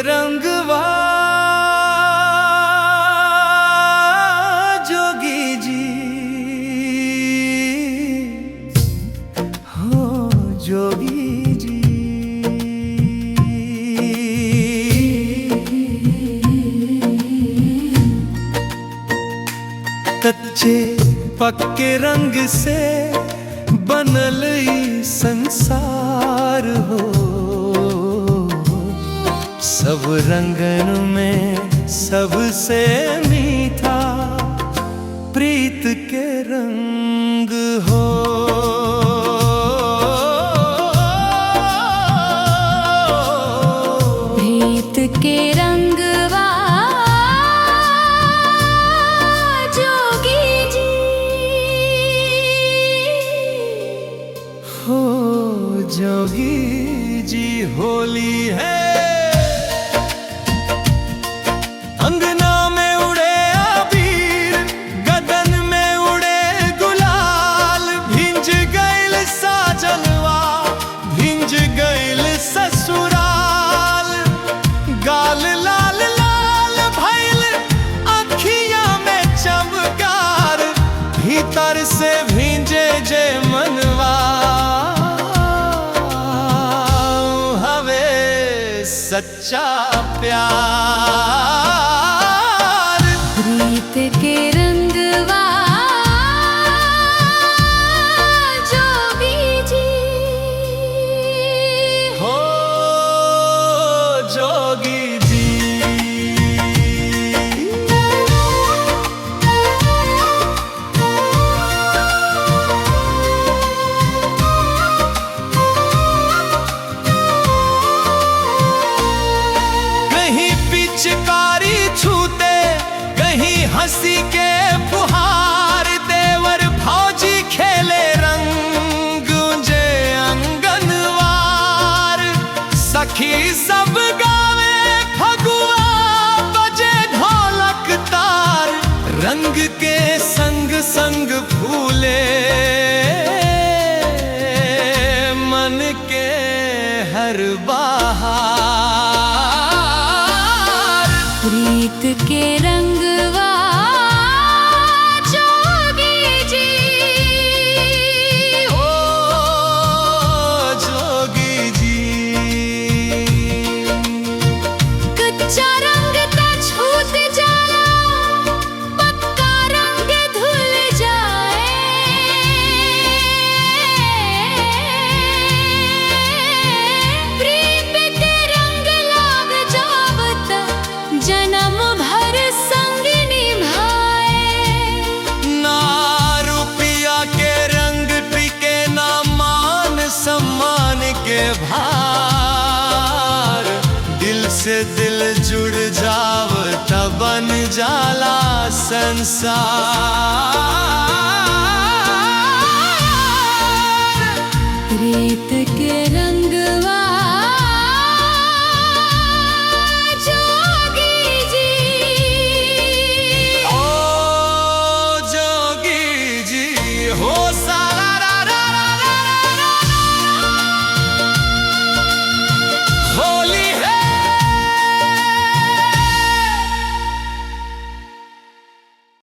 रंगवा जोगी जी हो जोगी जी। कच्चे पक्के रंग से बनल ई संसार हो, सब रंगन में सबसे मीठा प्रीत के रंग हो। प्रीत के रंगवा जोगी जी हो जोगी जी। होली है अंगना में उड़े अबीर, गगन में उड़े गुलाल, भिंज गइल साजनवा भिंज गइल ससुराल। गाल लाल लाल भइल अखियां में चमकार, भीतर से भींजे जे मनवा हवे सच्चा प्यार। प्रीत के रंगवा जोगी जी हो जोगी जी। कहीं पिचकारी छूते, कहीं हंसी के फुहार, देवर भौजी खेले रंग गूंजे आंगनवार। सखी सब गावे फगुआ बजे ढोलक तार, रंग के संग संग फूले मन के हर बहार। प्रीत के रंगवा जोगी जी ओ जोगी जी। कच्चा रंग ता छूट जाला, पक्का रंग धुल जाए। प्रीत के रंग लाग जावत जन्म भर संग निभाए। ना रुपया के रंग टिके, ना मान सम्मान के भार। दिल से दिल जुड़ जाव तब बन जाला संसार। प्रीत के